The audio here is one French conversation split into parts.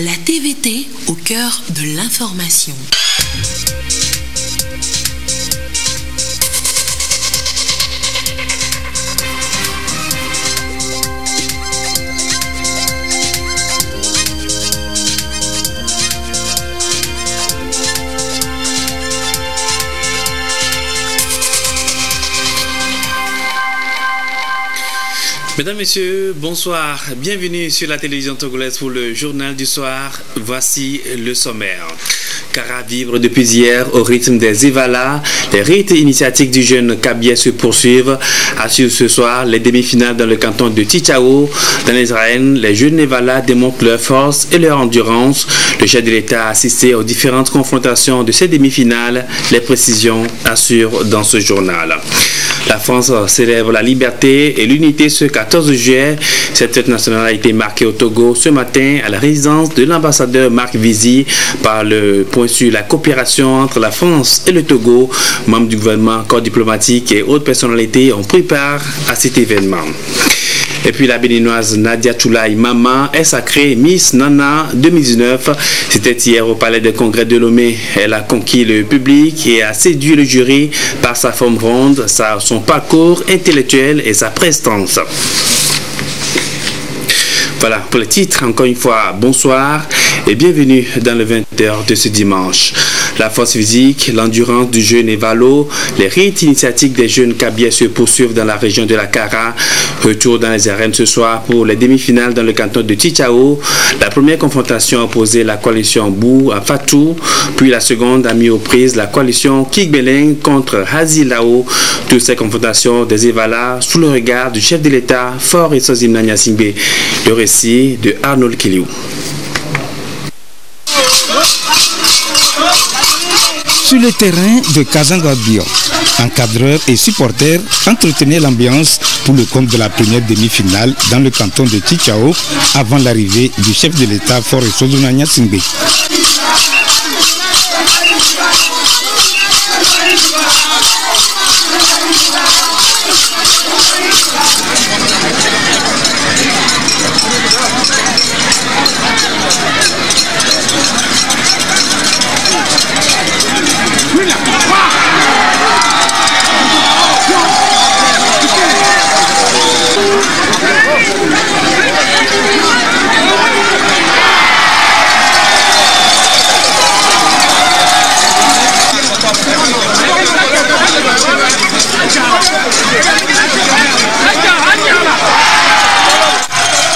La TVT au cœur de l'information. Mesdames, Messieurs, bonsoir. Bienvenue sur la télévision togolaise pour le journal du soir. Voici le sommaire. Kara vibre depuis hier au rythme des Evala. Les rites initiatiques du jeune Kabyé se poursuivent. Assurent ce soir les demi-finales dans le canton de Tchitchao. Dans les arènes, les jeunes Evala démontrent leur force et leur endurance. Le chef de l'État a assisté aux différentes confrontations de ces demi-finales. Les précisions assurent dans ce journal. La France célèbre la liberté et l'unité ce 14 juillet. Cette fête nationale a été marquée au Togo ce matin à la résidence de l'ambassadeur Marc Vizy par le point sur la coopération entre la France et le Togo. Membres du gouvernement, corps diplomatique et autres personnalités ont pris part à cet événement. Et puis la béninoise Nadia Choulaï Mama est sacrée Miss Nana 2019. C'était hier au Palais des Congrès de Lomé. Elle a conquis le public et a séduit le jury par sa forme ronde, son parcours intellectuel et sa prestance. Voilà pour les titres. Encore une fois, bonsoir et bienvenue dans le 20h de ce dimanche. La force physique, l'endurance du jeune Evalo, les rites initiatiques des jeunes Kabyé se poursuivent dans la région de la Kara. Retour dans les arènes ce soir pour les demi-finales dans le canton de Tchitchao. La première confrontation a opposé la coalition Bou à Fatou, puis la seconde a mis aux prises la coalition Kigbeleng contre Hazilao. Toutes ces confrontations des Evala sous le regard du chef de l'État, Fort et Sozimna Nyasingbe. Le récit de Arnold Kiliou. Sur le terrain de Kazangabio, encadreurs et supporters entretenaient l'ambiance pour le compte de la première demi-finale dans le canton de Tchitchao avant l'arrivée du chef de l'État Fort et Sozimna Nyasingbe.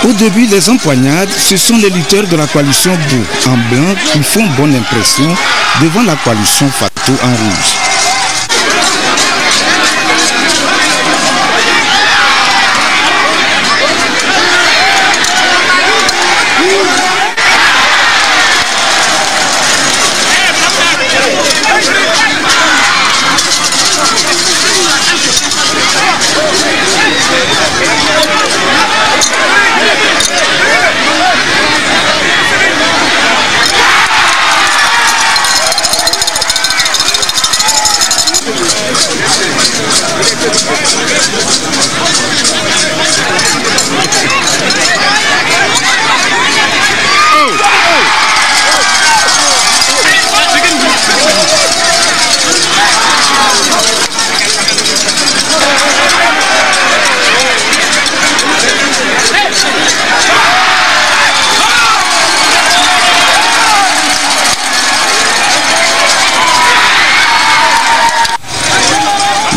Au début des empoignades, ce sont les lutteurs de la coalition Bou en blanc qui font bonne impression devant la coalition Fatou en rouge.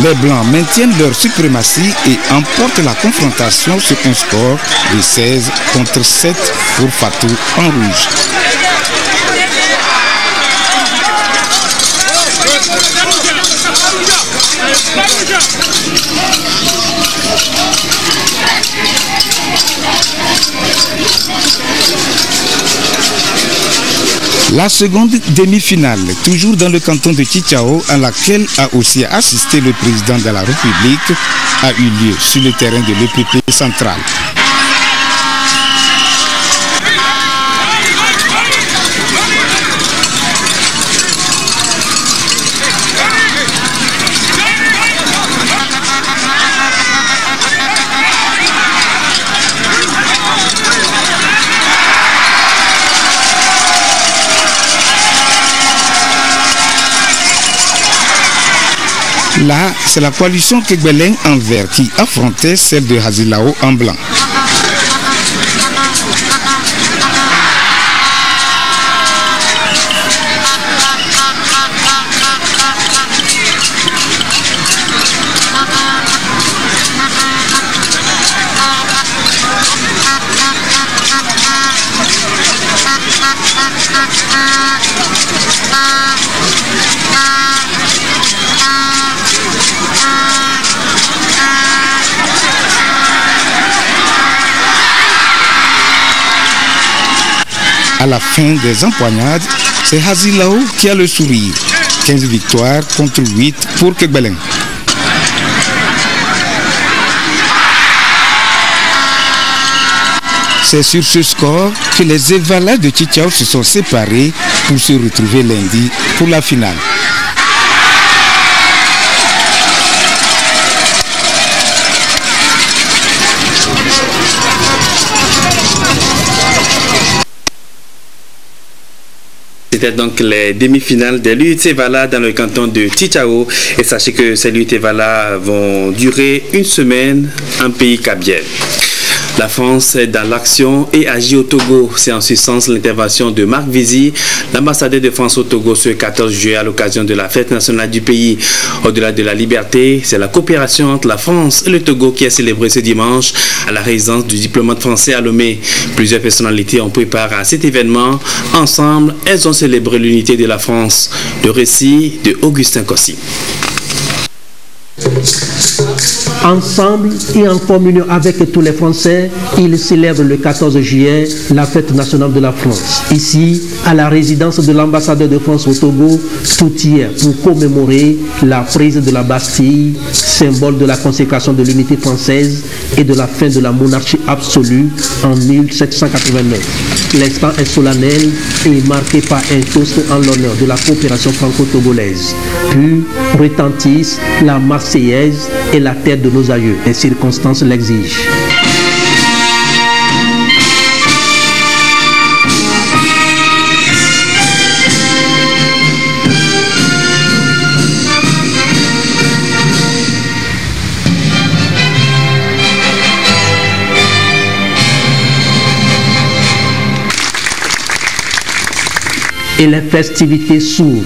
Les Blancs maintiennent leur suprématie et emportent la confrontation sur un score de 16 contre 7 pour Fatou en rouge. La seconde demi-finale, toujours dans le canton de Tchitchao, à laquelle a aussi assisté le président de la République, a eu lieu sur le terrain de l'EPP central. Là, c'est la coalition Kegbeleng en vert qui affrontait celle de Hazilao en blanc. À la fin des empoignades, c'est Hazilao qui a le sourire. 15 victoires contre 8 pour Kegbeleng. C'est sur ce score que les Evala de Tchitchao se sont séparés pour se retrouver lundi pour la finale. C'était donc les demi-finales des l'UT-Evala dans le canton de Tchitchao. Et sachez que ces l'UT-Evala vont durer une semaine en pays kabien. La France est dans l'action et agit au Togo. C'est en ce sens l'intervention de Marc Vizy, l'ambassadeur de France au Togo, ce 14 juillet à l'occasion de la fête nationale du pays. Au-delà de la liberté, c'est la coopération entre la France et le Togo qui est célébrée ce dimanche à la résidence du diplomate français à Lomé. Plusieurs personnalités ont pris part à cet événement. Ensemble, elles ont célébré l'unité de la France. Le récit de Augustin Kossi. Ensemble et en communion avec tous les Français, ils célèbrent le 14 juillet la fête nationale de la France. Ici, à la résidence de l'ambassadeur de France au Togo, tout y est pour commémorer la prise de la Bastille, symbole de la consécration de l'unité française et de la fin de la monarchie absolue en 1789. L'instant est solennel et marqué par un toast en l'honneur de la coopération franco-togolaise. Puis retentissent la Marseillaise et la tête de nos aïeux. Les circonstances l'exigent. Et les festivités s'ouvrent.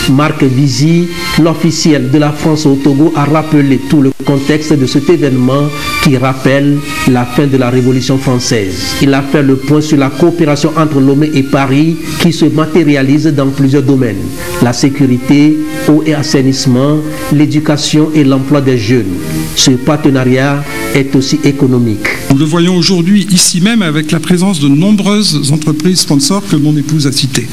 Marc Vizy, l'officiel de la France au Togo, a rappelé tout le contexte de cet événement qui rappelle la fin de la Révolution française. Il a fait le point sur la coopération entre Lomé et Paris qui se matérialise dans plusieurs domaines. La sécurité, eau et assainissement, l'éducation et l'emploi des jeunes. Ce partenariat est aussi économique. Nous le voyons aujourd'hui ici même avec la présence de nombreuses entreprises sponsors que mon épouse a citées.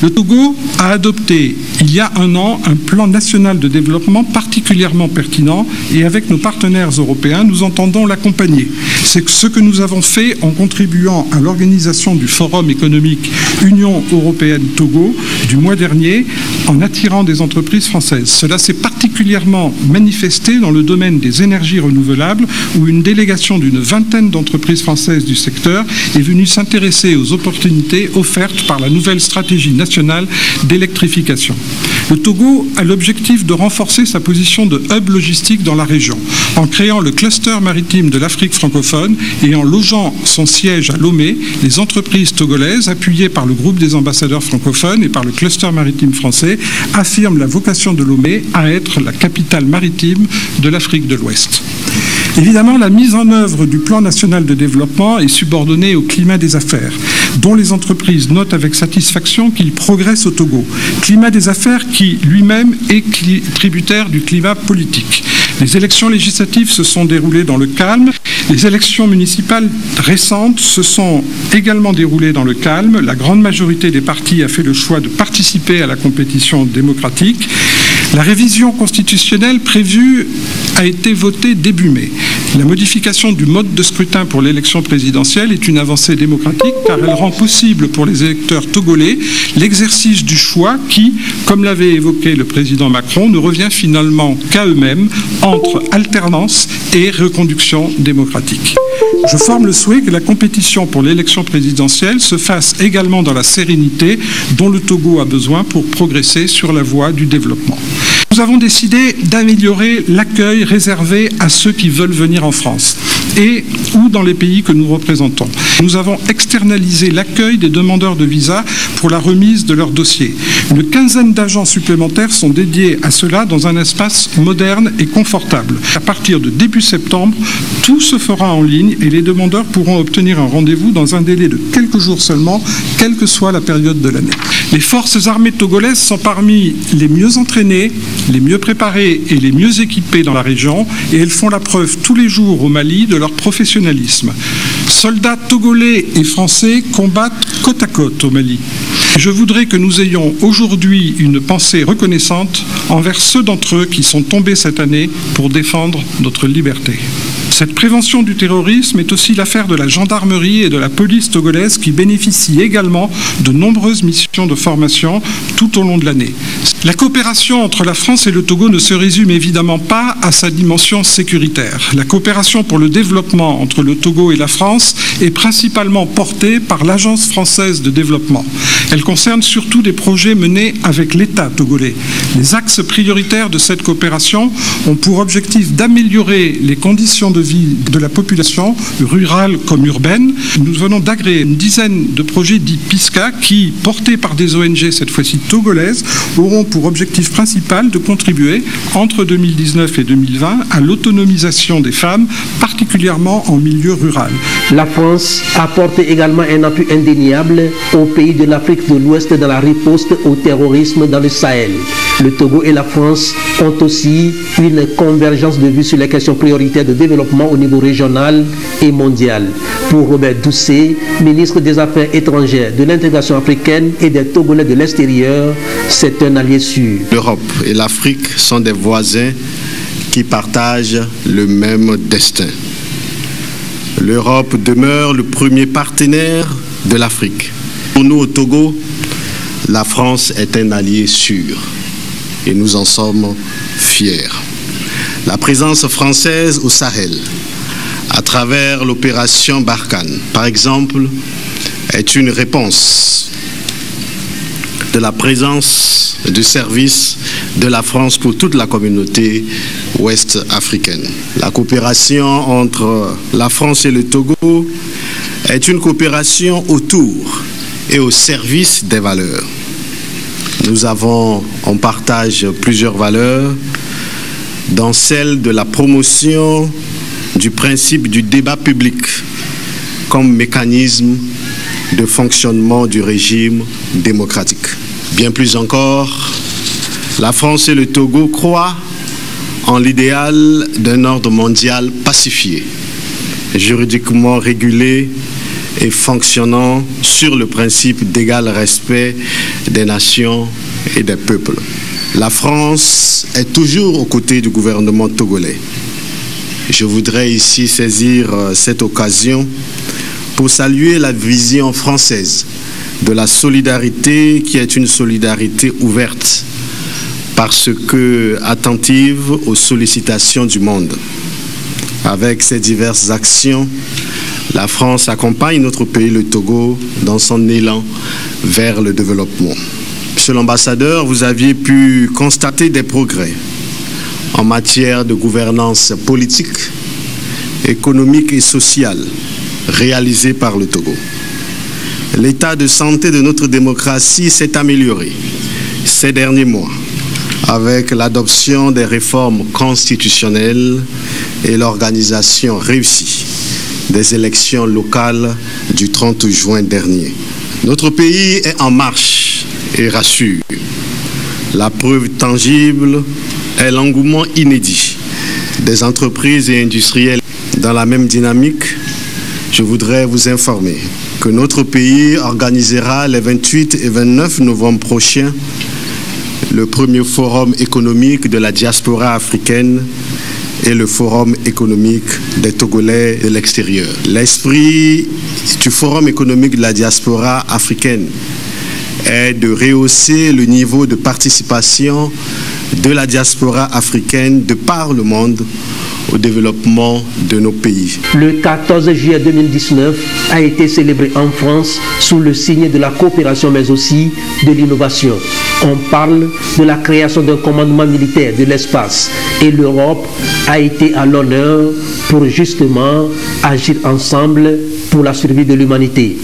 Le Togo a adopté il y a un an un plan national de développement particulièrement pertinent et avec nos partenaires européens, nous entendons l'accompagner. C'est ce que nous avons fait en contribuant à l'organisation du Forum économique Union européenne-Togo du mois dernier en attirant des entreprises françaises. Cela s'est particulièrement manifesté dans le domaine des énergies renouvelables où une délégation d'une vingtaine d'entreprises françaises du secteur est venue s'intéresser aux opportunités offertes par la nouvelle stratégie nationale d'électrification. Le Togo a l'objectif de renforcer sa position de hub logistique dans la région en créant le cluster maritime de l'Afrique francophone et en logeant son siège à Lomé. Les entreprises togolaises, appuyées par le groupe des ambassadeurs francophones et par le cluster maritime français, affirment la vocation de Lomé à être la capitale maritime de l'Afrique de l'Ouest. Évidemment, la mise en œuvre du plan national de développement est subordonnée au climat des affaires, dont les entreprises notent avec satisfaction qu'il progresse au Togo. Climat des affaires qui lui-même est tributaire du climat politique. Les élections législatives se sont déroulées dans le calme. Les élections municipales récentes se sont également déroulées dans le calme. La grande majorité des partis a fait le choix de participer à la compétition démocratique. La révision constitutionnelle prévue a été votée début mai. La modification du mode de scrutin pour l'élection présidentielle est une avancée démocratique car elle rend possible pour les électeurs togolais l'exercice du choix qui, comme l'avait évoqué le président Macron, ne revient finalement qu'à eux-mêmes entre alternance et reconduction démocratique. Je forme le souhait que la compétition pour l'élection présidentielle se fasse également dans la sérénité dont le Togo a besoin pour progresser sur la voie du développement. Nous avons décidé d'améliorer l'accueil réservé à ceux qui veulent venir en France et ou dans les pays que nous représentons. Nous avons externalisé l'accueil des demandeurs de visa pour la remise de leurs dossiers. Une quinzaine d'agents supplémentaires sont dédiés à cela dans un espace moderne et confortable. À partir de début septembre, tout se fera en ligne et les demandeurs pourront obtenir un rendez-vous dans un délai de quelques jours seulement, quelle que soit la période de l'année. Les forces armées togolaises sont parmi les mieux entraînées, les mieux préparées et les mieux équipées dans la région et elles font la preuve tous les jours au Mali de leur professionnalisme. Soldats togolais et français combattent côte à côte au Mali. Je voudrais que nous ayons aujourd'hui une pensée reconnaissante envers ceux d'entre eux qui sont tombés cette année pour défendre notre liberté. Cette prévention du terrorisme est aussi l'affaire de la gendarmerie et de la police togolaise qui bénéficient également de nombreuses missions de formation tout au long de l'année. La coopération entre la France et le Togo ne se résume évidemment pas à sa dimension sécuritaire. La coopération pour le développement entre le Togo et la France est principalement portée par l'Agence française de développement. Elle concerne surtout des projets menés avec l'État togolais. Les axes prioritaires de cette coopération ont pour objectif d'améliorer les conditions de vie de la population, rurale comme urbaine. Nous venons d'agréer une dizaine de projets dits PISCA qui, portés par des ONG cette fois-ci togolaises, auront pour objectif principal de contribuer entre 2019 et 2020 à l'autonomisation des femmes, particulièrement en milieu rural. La France apporte également un appui indéniable aux pays de l'Afrique de l'Ouest dans la riposte au terrorisme dans le Sahel. Le Togo et la France ont aussi une convergence de vues sur les questions prioritaires de développement au niveau régional et mondial. Pour Robert Doucet, ministre des Affaires étrangères, de l'intégration africaine et des Togolais de l'extérieur, c'est un allié sûr. L'Europe et l'Afrique sont des voisins qui partagent le même destin. L'Europe demeure le premier partenaire de l'Afrique. Pour nous au Togo, la France est un allié sûr et nous en sommes fiers. La présence française au Sahel, à travers l'opération Barkhane, par exemple, est une réponse de la présence du service de la France pour toute la communauté ouest-africaine. La coopération entre la France et le Togo est une coopération autour et au service des valeurs. Nous avons en partage plusieurs valeurs, dans celle de la promotion du principe du débat public comme mécanisme de fonctionnement du régime démocratique. Bien plus encore, la France et le Togo croient en l'idéal d'un ordre mondial pacifié, juridiquement régulé et fonctionnant sur le principe d'égal respect des nations et des peuples. La France est toujours aux côtés du gouvernement togolais. Je voudrais ici saisir cette occasion pour saluer la vision française de la solidarité qui est une solidarité ouverte parce que attentive aux sollicitations du monde. Avec ces diverses actions, la France accompagne notre pays, le Togo, dans son élan vers le développement. Monsieur l'ambassadeur, vous aviez pu constater des progrès en matière de gouvernance politique, économique et sociale réalisés par le Togo. L'état de santé de notre démocratie s'est amélioré ces derniers mois avec l'adoption des réformes constitutionnelles et l'organisation réussie des élections locales du 30 juin dernier. Notre pays est en marche et rassure. La preuve tangible est l'engouement inédit des entreprises et industriels. Dans la même dynamique, je voudrais vous informer que notre pays organisera les 28 et 29 novembre prochains le premier forum économique de la diaspora africaine et le forum économique des Togolais de l'extérieur. L'esprit du forum économique de la diaspora africaine est de rehausser le niveau de participation de la diaspora africaine de par le monde au développement de nos pays. Le 14 juillet 2019 a été célébré en France sous le signe de la coopération mais aussi de l'innovation. On parle de la création d'un commandement militaire de l'espace et l'Europe a été à l'honneur pour justement agir ensemble pour la survie de l'humanité.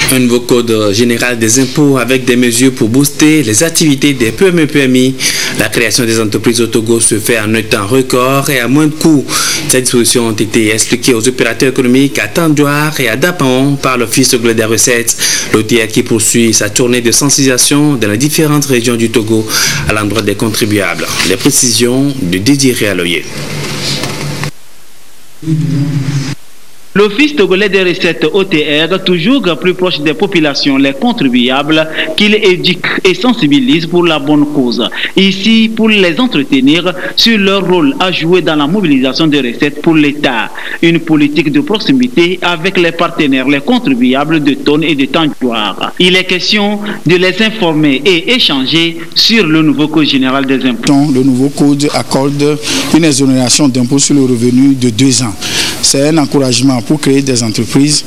Un nouveau code général des impôts avec des mesures pour booster les activités des PME-PMI. La création des entreprises au Togo se fait en un temps record et à moins de coûts. Ces dispositions ont été expliquées aux opérateurs économiques à Tandouar et à Dapaon par l'Office togolais des recettes. L'OTR qui poursuit sa tournée de sensibilisation dans les différentes régions du Togo à l'endroit des contribuables. Les précisions de Didier Aloye. L'Office togolais des recettes OTR, toujours plus proche des populations, les contribuables, qu'il éduque et sensibilise pour la bonne cause. Ici, pour les entretenir sur leur rôle à jouer dans la mobilisation des recettes pour l'État. Une politique de proximité avec les partenaires, les contribuables de Tonne et de Tandouar. Il est question de les informer et échanger sur le nouveau Code général des impôts. Le nouveau Code accorde une exonération d'impôt sur le revenu de 2 ans. C'est un encouragement pour créer des entreprises.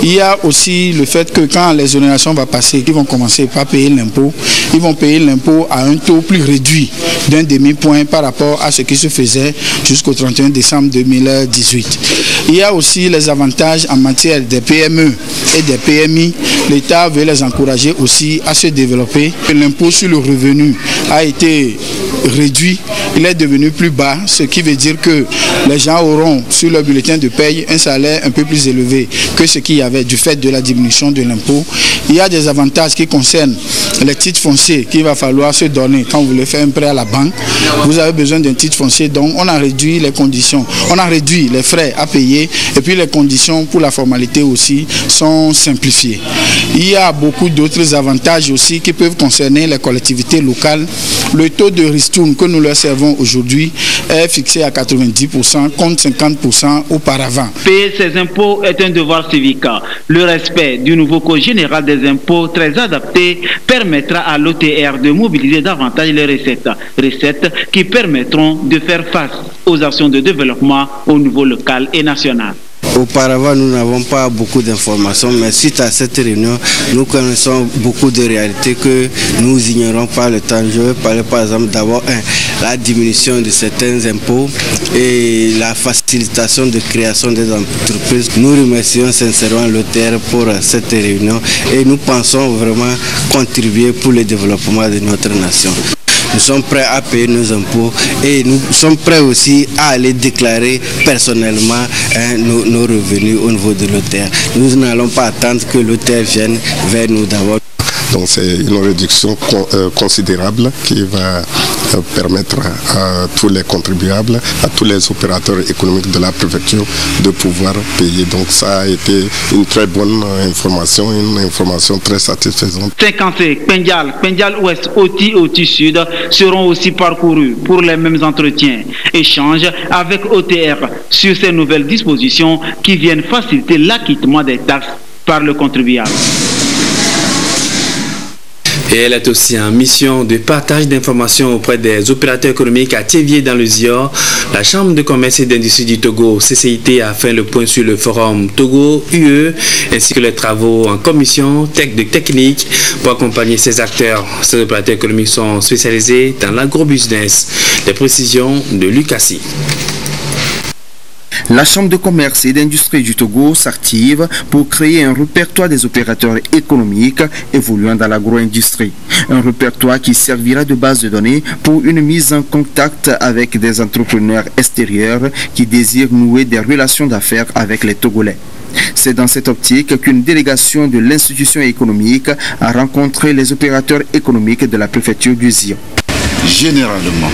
Il y a aussi le fait que quand l'exonération va passer, ils vont commencer par payer l'impôt. Ils vont payer l'impôt à un taux plus réduit d'un demi-point par rapport à ce qui se faisait jusqu'au 31 décembre 2018. Il y a aussi les avantages en matière des PME et des PMI. L'État veut les encourager aussi à se développer. L'impôt sur le revenu a été réduit, il est devenu plus bas, ce qui veut dire que les gens auront sur leur bulletin de paye un salaire un peu plus élevé que ce qu'il y avait du fait de la diminution de l'impôt. Il y a des avantages qui concernent les titres fonciers qu'il va falloir se donner quand vous voulez faire un prêt à la banque. Vous avez besoin d'un titre foncier, donc on a réduit les conditions, on a réduit les frais à payer et puis les conditions pour la formalité aussi sont simplifiées. Il y a beaucoup d'autres avantages aussi qui peuvent concerner les collectivités locales. Le taux de ristourne que nous leur servons aujourd'hui est fixé à 90% contre 50% auparavant. Payer ses impôts est un devoir civique. Le respect du nouveau Code général des impôts très adapté permettra à l'OTR de mobiliser davantage les recettes. Recettes qui permettront de faire face aux actions de développement au niveau local et national. Auparavant, nous n'avons pas beaucoup d'informations, mais suite à cette réunion, nous connaissons beaucoup de réalités que nous ignorons par le temps. Je vais parler par exemple d'abord la diminution de certains impôts et la facilitation de création des entreprises. Nous remercions sincèrement l'OTR pour cette réunion et nous pensons vraiment contribuer pour le développement de notre nation. Nous sommes prêts à payer nos impôts et nous sommes prêts aussi à aller déclarer personnellement nos revenus au niveau de l'OTR. Nous n'allons pas attendre que l'OTR vienne vers nous d'abord. Donc c'est une réduction considérable qui va permettre à tous les contribuables, à tous les opérateurs économiques de la préfecture de pouvoir payer. Donc ça a été une très bonne information, une information très satisfaisante. 55 Pendial Ouest, Oti Sud seront aussi parcourus pour les mêmes entretiens. Échange avec OTR sur ces nouvelles dispositions qui viennent faciliter l'acquittement des taxes par le contribuable. Et elle est aussi en mission de partage d'informations auprès des opérateurs économiques à Thiévié dans le Zior. La Chambre de commerce et d'industrie du Togo, CCIT, a fait le point sur le forum Togo-UE ainsi que les travaux en commission technique pour accompagner ces acteurs. Ces opérateurs économiques sont spécialisés dans l'agrobusiness. Les précisions de Lucassi. La Chambre de commerce et d'industrie du Togo s'active pour créer un répertoire des opérateurs économiques évoluant dans l'agro-industrie. Un répertoire qui servira de base de données pour une mise en contact avec des entrepreneurs extérieurs qui désirent nouer des relations d'affaires avec les Togolais. C'est dans cette optique qu'une délégation de l'institution économique a rencontré les opérateurs économiques de la préfecture du Zion. Généralement,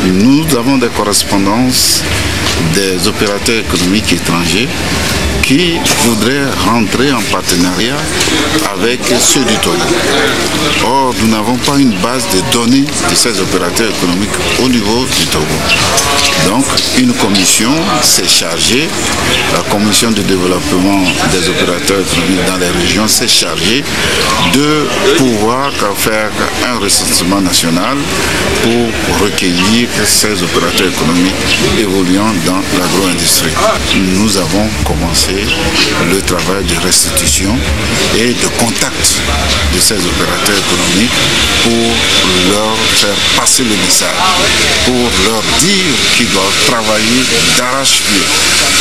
nous avons des correspondances des opérateurs économiques étrangers qui voudraient rentrer en partenariat avec ceux du Togo. Or, nous n'avons pas une base de données de ces opérateurs économiques au niveau du Togo. Donc, une commission s'est chargée, la commission de développement des opérateurs économiques dans les régions s'est chargée de pouvoir faire un recensement national pour recueillir ces opérateurs économiques évoluant dans l'agro-industrie. Nous avons commencé le travail de restitution et de contact de ces opérateurs économiques pour leur faire passer le message, pour leur dire qu'ils doivent travailler d'arrache-pied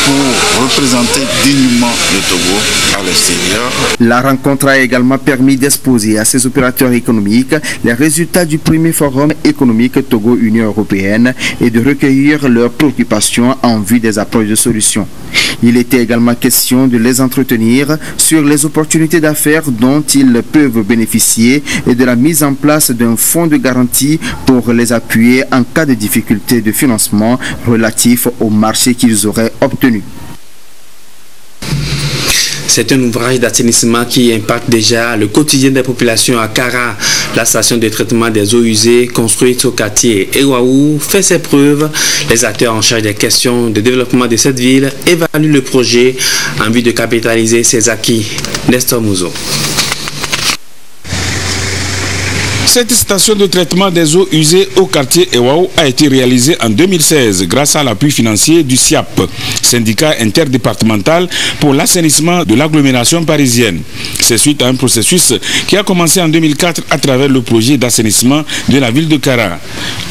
pour représenter dignement le Togo à l'extérieur. La rencontre a également permis d'exposer à ces opérateurs économiques les résultats du premier forum économique Togo-Union européenne et de recueillir leurs préoccupations en vue des approches de solutions. Il était également question de les entretenir sur les opportunités d'affaires dont ils peuvent bénéficier et de la mise en place d'un fonds de garantie pour les appuyer en cas de difficulté de financement relatif au marché qu'ils auraient obtenu. C'est un ouvrage d'assainissement qui impacte déjà le quotidien des populations à Kara. La station de traitement des eaux usées construite au quartier Ewaou fait ses preuves. Les acteurs en charge des questions de développement de cette ville évaluent le projet en vue de capitaliser ses acquis. Nestor Mouzo. Cette station de traitement des eaux usées au quartier Ewaou a été réalisée en 2016 grâce à l'appui financier du SIAP, syndicat interdépartemental pour l'assainissement de l'agglomération parisienne. C'est suite à un processus qui a commencé en 2004 à travers le projet d'assainissement de la ville de Kara.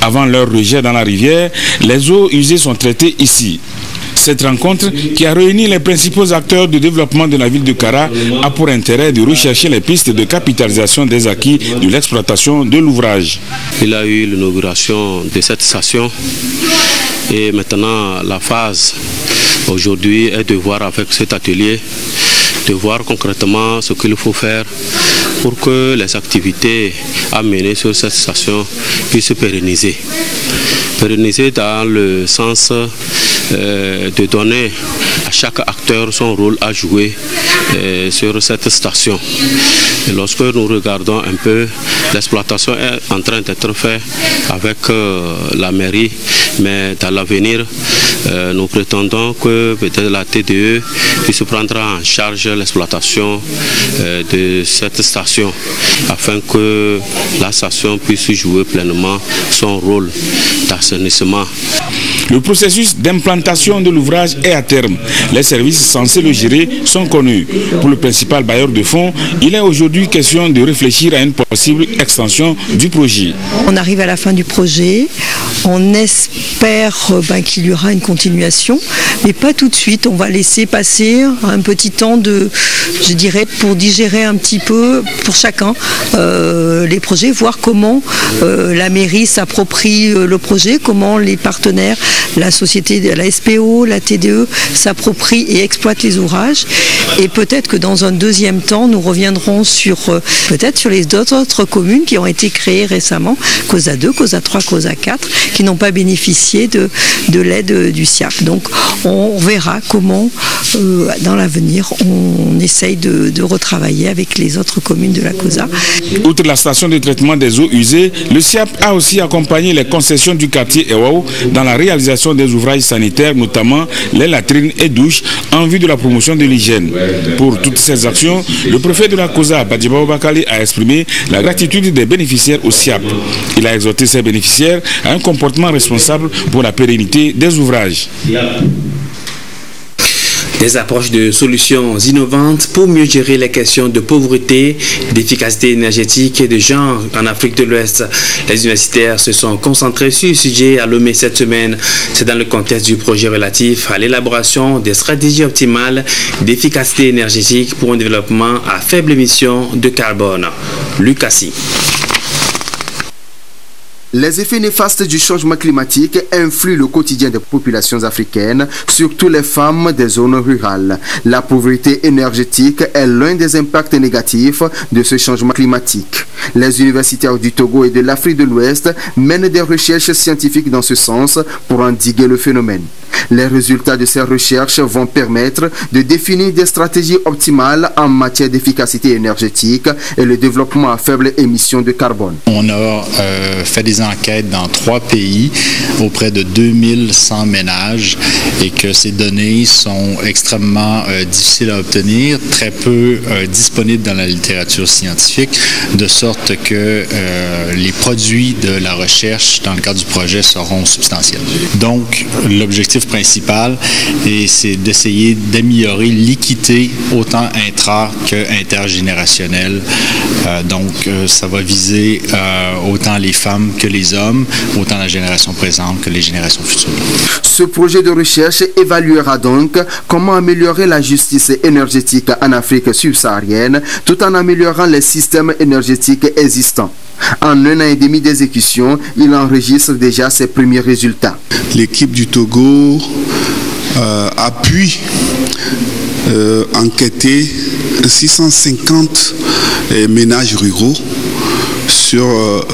Avant leur rejet dans la rivière, les eaux usées sont traitées ici. Cette rencontre, qui a réuni les principaux acteurs de développement de la ville de Kara, a pour intérêt de rechercher les pistes de capitalisation des acquis de l'exploitation de l'ouvrage. Il a eu l'inauguration de cette station et maintenant la phase aujourd'hui est de voir avec cet atelier, de voir concrètement ce qu'il faut faire pour que les activités à mener sur cette station puissent se pérenniser. Pérenniser dans le sens de donner à chaque acteur son rôle à jouer sur cette station. Et lorsque nous regardons un peu, l'exploitation est en train d'être faite avec la mairie, mais dans l'avenir, nous prétendons que peut-être la TDE puisse prendre en charge l'exploitation de cette station afin que la station puisse jouer pleinement son rôle d'assainissement. Le processus d'implantation de l'ouvrage est à terme. Les services censés le gérer sont connus. Pour le principal bailleur de fonds, il est aujourd'hui question de réfléchir à une possible extension du projet. On arrive à la fin du projet. On espère qu'il y aura une continuation, mais pas tout de suite. On va laisser passer un petit temps pour digérer un petit peu pour chacun les projets, voir comment la mairie s'approprie le projet, comment les partenaires, la société, la SPO, la TDE s'approprient et exploitent les ouvrages. Et peut-être que dans un deuxième temps, nous reviendrons sur les autres communes qui ont été créées récemment, COSA 2, COSA 3, COSA 4, qui n'ont pas bénéficié de l'aide du SIAP. Donc on verra comment dans l'avenir on essaye de retravailler avec les autres communes de la COSA. Outre la station de traitement des eaux usées, le SIAP a aussi accompagné les concessions du quartier Ewaou dans la réalisation des ouvrages sanitaires, notamment les latrines et douches, en vue de la promotion de l'hygiène. Pour toutes ces actions, le préfet de la COSA, Badjibao Bakali, a exprimé la gratitude des bénéficiaires au SIAP. Il a exhorté ces bénéficiaires à un comportement responsable pour la pérennité des ouvrages. Des approches de solutions innovantes pour mieux gérer les questions de pauvreté, d'efficacité énergétique et de genre en Afrique de l'Ouest. Les universitaires se sont concentrés sur le sujet à Lomé cette semaine. C'est dans le contexte du projet relatif à l'élaboration des stratégies optimales d'efficacité énergétique pour un développement à faible émission de carbone. Lucassi. Les effets néfastes du changement climatique influent le quotidien des populations africaines, surtout les femmes des zones rurales. La pauvreté énergétique est l'un des impacts négatifs de ce changement climatique. Les universitaires du Togo et de l'Afrique de l'Ouest mènent des recherches scientifiques dans ce sens pour endiguer le phénomène. Les résultats de ces recherches vont permettre de définir des stratégies optimales en matière d'efficacité énergétique et le développement à faible émission de carbone. On a fait des enquêtes dans 3 pays auprès de 2100 ménages et que ces données sont extrêmement difficiles à obtenir, très peu disponibles dans la littérature scientifique, de sorte que les produits de la recherche dans le cadre du projet seront substantiels. Donc, l'objectif principal, c'est d'essayer d'améliorer l'équité autant intra qu'intergénérationnelle. Donc, ça va viser autant les femmes que les hommes, autant la génération présente que les générations futures. Ce projet de recherche évaluera donc comment améliorer la justice énergétique en Afrique subsaharienne tout en améliorant les systèmes énergétiques existants. En 1 an et demi d'exécution, il enregistre déjà ses premiers résultats. L'équipe du Togo a pu enquêter 650 ménages ruraux sur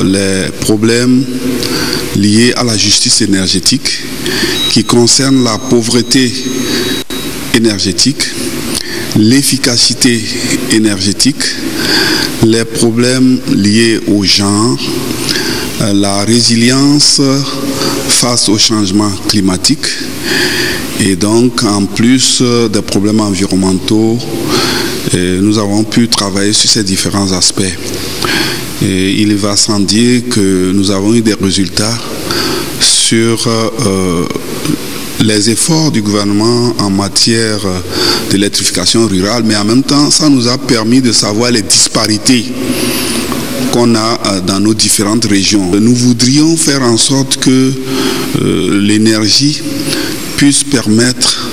les problèmes liés à la justice énergétique qui concernent la pauvreté énergétique, l'efficacité énergétique, les problèmes liés au genre, la résilience face au changement climatique et donc en plus des problèmes environnementaux, nous avons pu travailler sur ces différents aspects. Et il va sans dire que nous avons eu des résultats sur les efforts du gouvernement en matière d'électrification rurale, mais en même temps, ça nous a permis de savoir les disparités qu'on a dans nos différentes régions. Nous voudrions faire en sorte que l'énergie puisse permettre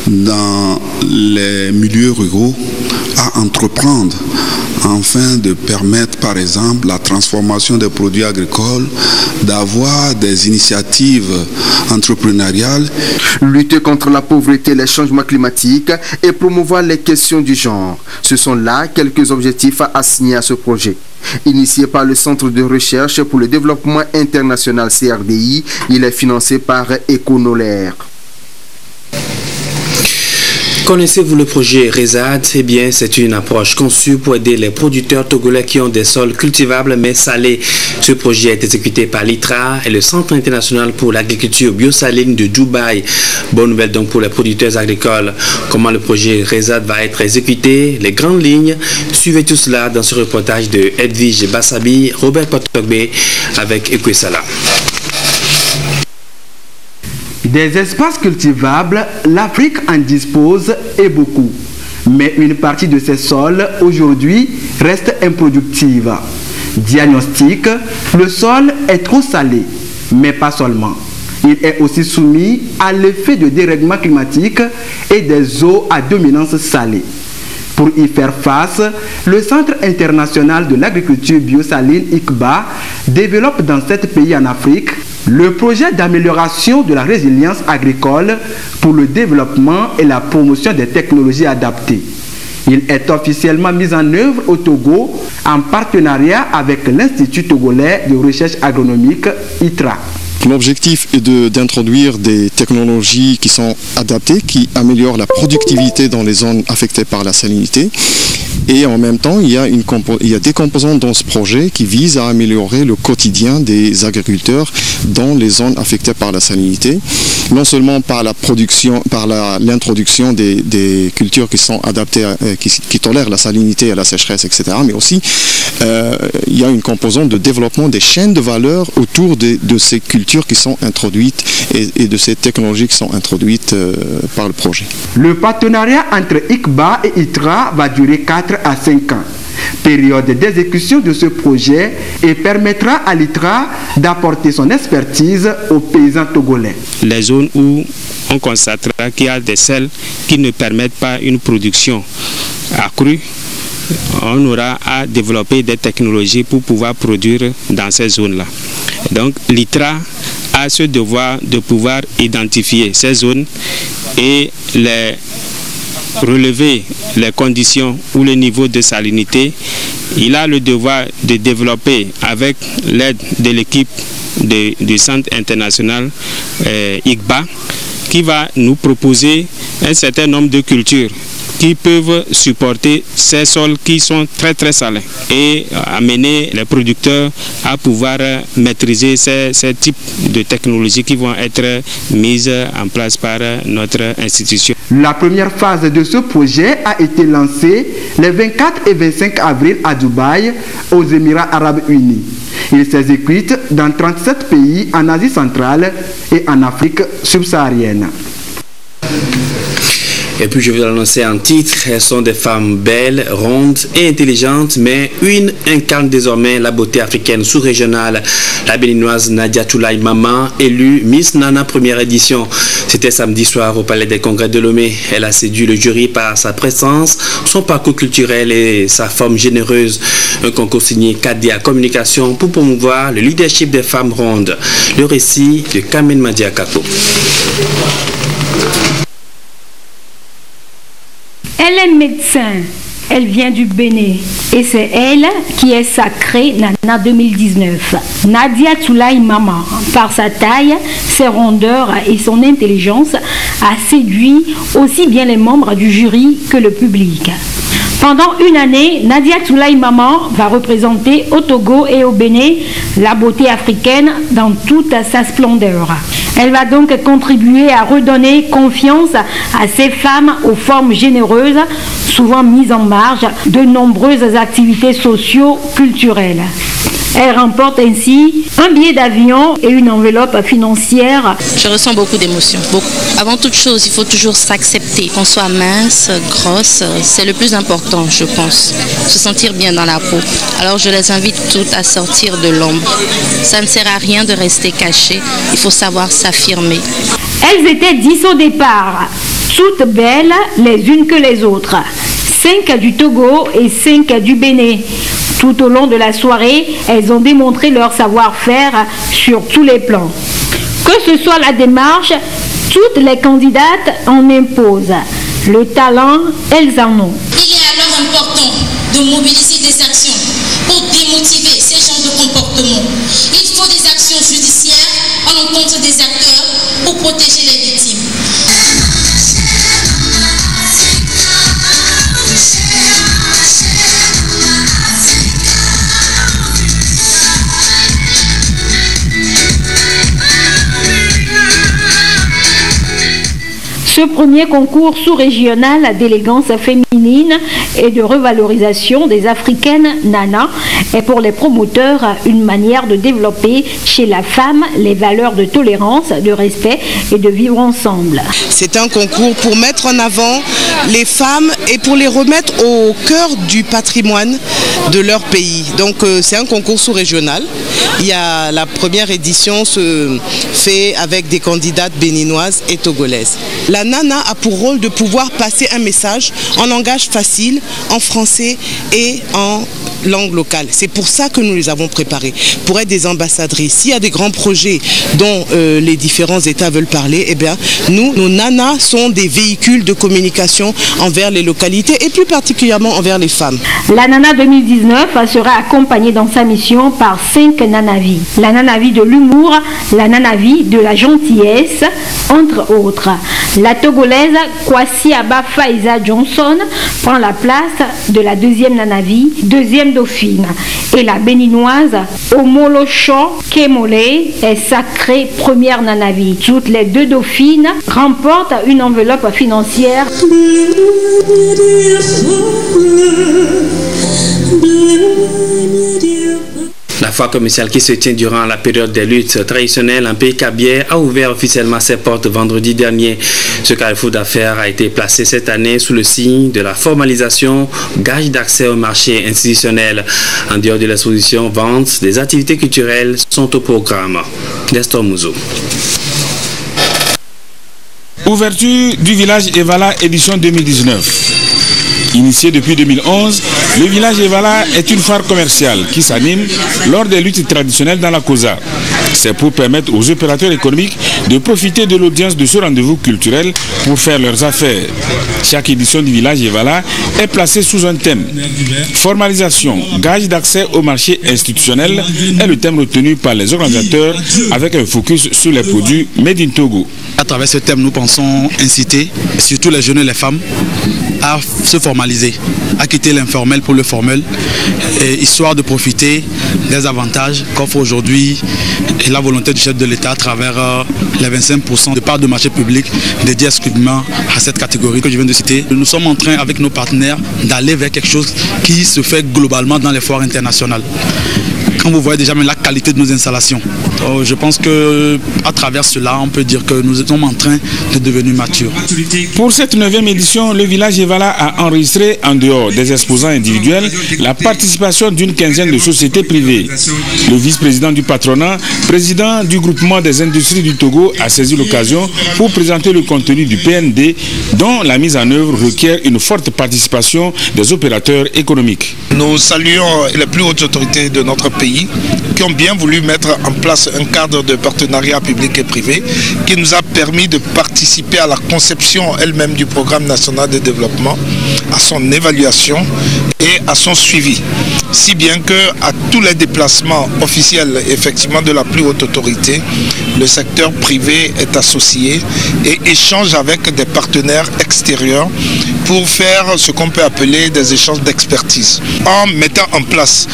dans les milieux ruraux à entreprendre, afin de permettre par exemple la transformation des produits agricoles, d'avoir des initiatives entrepreneuriales. Lutter contre la pauvreté et les changements climatiques et promouvoir les questions du genre. Ce sont là quelques objectifs assignés à ce projet. Initié par le Centre de recherche pour le développement international CRDI, il est financé par Econolaire. Connaissez-vous le projet RESAD? Eh bien, c'est une approche conçue pour aider les producteurs togolais qui ont des sols cultivables mais salés. Ce projet est exécuté par l'ITRA et le Centre international pour l'agriculture biosaline de Dubaï. Bonne nouvelle donc pour les producteurs agricoles. Comment le projet RESAD va être exécuté? Les grandes lignes, suivez tout cela dans ce reportage de Edwige Bassabi, Robert Potogbe avec Ekwesala. Des espaces cultivables, l'Afrique en dispose et beaucoup. Mais une partie de ces sols, aujourd'hui, reste improductive. Diagnostic, le sol est trop salé, mais pas seulement. Il est aussi soumis à l'effet de dérèglement climatique et des eaux à dominance salée. Pour y faire face, le Centre international de l'agriculture biosaline ICBA développe dans 7 pays en Afrique le projet d'amélioration de la résilience agricole pour le développement et la promotion des technologies adaptées. Il est officiellement mis en œuvre au Togo en partenariat avec l'Institut togolais de recherche agronomique ITRA. L'objectif est d'introduire des technologies qui sont adaptées, qui améliorent la productivité dans les zones affectées par la salinité. Et en même temps, il y a des composantes dans ce projet qui visent à améliorer le quotidien des agriculteurs dans les zones affectées par la salinité. Non seulement par la production, par l'introduction des cultures qui sont adaptées, qui tolèrent la salinité et la sécheresse, etc. Mais aussi, il y a une composante de développement des chaînes de valeur autour de ces cultures qui sont introduites et de ces technologies qui sont introduites par le projet. Le partenariat entre ICBA et ITRA va durer 4 à 5 ans. Période d'exécution de ce projet et permettra à l'ITRA d'apporter son expertise aux paysans togolais. Les zones où on constatera qu'il y a des sels qui ne permettent pas une production accrue, on aura à développer des technologies pour pouvoir produire dans ces zones-là. Donc l'ITRA a ce devoir de pouvoir identifier ces zones et les relever les conditions ou le niveau de salinité. Il a le devoir de développer avec l'aide de l'équipe du Centre international IGBA qui va nous proposer un certain nombre de cultures qui peuvent supporter ces sols qui sont très salins et amener les producteurs à pouvoir maîtriser ces types de technologies qui vont être mises en place par notre institution. La première phase de ce projet a été lancée les 24 et 25 avril à Dubaï, aux Émirats arabes unis. Il s'exécute dans 37 pays en Asie centrale et en Afrique subsaharienne. Et puis je vais l'annoncer en titre, elles sont des femmes belles, rondes et intelligentes, mais une incarne désormais la beauté africaine sous-régionale. La béninoise Nadia Toulaye Mama, élue Miss Nana première édition. C'était samedi soir au Palais des Congrès de Lomé. Elle a séduit le jury par sa présence, son parcours culturel et sa forme généreuse. Un concours signé Kadia Communication pour promouvoir le leadership des femmes rondes. Le récit de Kamen Madia Kako. Elle est médecin, elle vient du Bénin et c'est elle qui est sacrée Nana 2019. Nadia Toulaye Mama, par sa taille, ses rondeurs et son intelligence, a séduit aussi bien les membres du jury que le public. Pendant une année, Nadia Toulaye Mama va représenter au Togo et au Bénin la beauté africaine dans toute sa splendeur. Elle va donc contribuer à redonner confiance à ces femmes aux formes généreuses, souvent mises en marge de nombreuses activités socio-culturelles. Elle remporte ainsi un billet d'avion et une enveloppe financière. Je ressens beaucoup d'émotions. Avant toute chose, il faut toujours s'accepter. Qu'on soit mince, grosse, c'est le plus important, je pense. Se sentir bien dans la peau. Alors je les invite toutes à sortir de l'ombre. Ça ne sert à rien de rester caché. Il faut savoir s'affirmer. Elles étaient 10 au départ, toutes belles les unes que les autres. 5 du Togo et 5 du Bénin. Tout au long de la soirée, elles ont démontré leur savoir-faire sur tous les plans. Que ce soit la démarche, toutes les candidates en imposent. Le talent, elles en ont. Il est alors important de mobiliser des actions pour démotiver ces genres de comportements. Il faut des actions judiciaires à l'encontre des acteurs pour protéger les victimes. Ce premier concours sous-régional d'élégance féminine et de revalorisation des Africaines Nana est pour les promoteurs une manière de développer chez la femme les valeurs de tolérance, de respect et de vivre ensemble. C'est un concours pour mettre en avant les femmes et pour les remettre au cœur du patrimoine de leur pays. Donc c'est un concours sous-régional. Il y a la première édition se fait avec des candidates béninoises et togolaises. La Nana a pour rôle de pouvoir passer un message en langage facile, en français et en langue locale. C'est pour ça que nous les avons préparées, pour être des ambassadrices. S'il y a des grands projets dont les différents États veulent parler, eh bien, nos nanas sont des véhicules de communication envers les localités et plus particulièrement envers les femmes. La Nana 2019 sera accompagnée dans sa mission par 5 nanavis. La Nanavi de l'humour, la Nanavi de la gentillesse, entre autres. La Togolaise Kwasi Aba Faiza Johnson prend la place de la deuxième Nanavi, deuxième dauphine. Et la béninoise Omolocho Kemole est sacrée première Nanavi. Toutes les deux dauphines remportent une enveloppe financière. La foire commerciale qui se tient durant la période des luttes traditionnelles en pays Cabiais a ouvert officiellement ses portes vendredi dernier. Ce carrefour d'affaires a été placé cette année sous le signe de la formalisation, gage d'accès au marché institutionnel. En dehors de l'exposition, vente, des activités culturelles sont au programme. Nestor Mouzo. Ouverture du village Evala édition 2019. Initié depuis 2011, le village Evala est une foire commerciale qui s'anime lors des luttes traditionnelles dans la Kosa. C'est pour permettre aux opérateurs économiques de profiter de l'audience de ce rendez-vous culturel pour faire leurs affaires. Chaque édition du village Evala est placée sous un thème. Formalisation, gage d'accès au marché institutionnel est le thème retenu par les organisateurs avec un focus sur les produits Made in Togo. À travers ce thème, nous pensons inciter surtout les jeunes et les femmes à se formaliser, à quitter l'informel pour le formel, histoire de profiter des avantages qu'offre aujourd'hui la volonté du chef de l'État à travers les 25% de part de marché public dédiés exclusivement à cette catégorie que je viens de citer. Nous sommes en train, avec nos partenaires, d'aller vers quelque chose qui se fait globalement dans les foires internationales. Quand vous voyez déjà même la qualité de nos installations, je pense qu'à travers cela, on peut dire que nous sommes en train de devenir matures. Pour cette 9e édition, le village Evala a enregistré, en dehors des exposants individuels, la participation d'une quinzaine de sociétés privées. Le vice-président du patronat, président du groupement des industries du Togo, a saisi l'occasion pour présenter le contenu du PND, dont la mise en œuvre requiert une forte participation des opérateurs économiques. Nous saluons les plus hautes autorités de notre pays qui ont bien voulu mettre en place un cadre de partenariat public et privé qui nous a permis de participer à la conception elle-même du programme national de développement, à son évaluation et à son suivi. Si bien que à tous les déplacements officiels effectivement de la plus haute autorité, le secteur privé est associé et échange avec des partenaires extérieurs pour faire ce qu'on peut appeler des échanges d'expertise. En mettant en place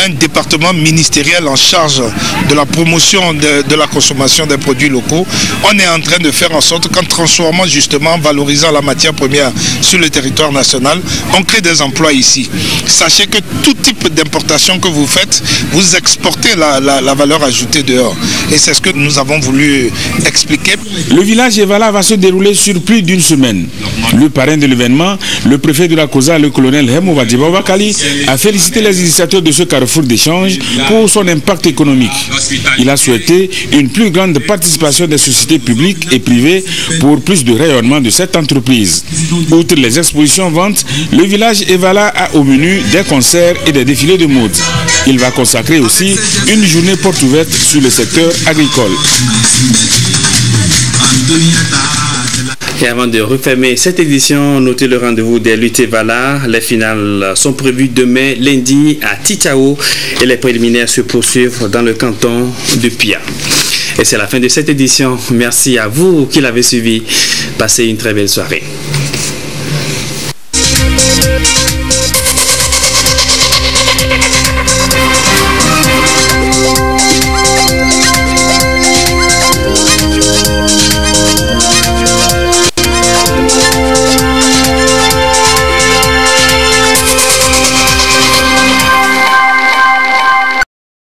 un département ministériel en charge de la promotion de la consommation des produits locaux, on est en train de faire en sorte qu'en transformant justement, en valorisant la matière première sur le territoire national, on crée des emplois ici. Sachez que tout type d'importation que vous faites, vous exportez la valeur ajoutée dehors. Et c'est ce que nous avons voulu expliquer. Le village Evala va se dérouler sur plus d'une semaine. Le parrain de l'événement, le préfet de la Kosa, le colonel Hemou Wadiba Wakali, a félicité les initiateurs de ce carrefour d'échange pour son impact économique. Il a souhaité une plus grande participation des sociétés publiques et privées pour plus de rayonnement de cette entreprise. Outre les expositions ventes, le village Evala a au menu des concerts et des défilés de mode. Il va consacrer aussi une journée porte ouverte sur le secteur agricole. Et avant de refermer cette édition, notez le rendez-vous des luttes Evala. Les finales sont prévues demain, lundi, à Tchao et les préliminaires se poursuivent dans le canton de Pia. Et c'est la fin de cette édition. Merci à vous qui l'avez suivi. Passez une très belle soirée.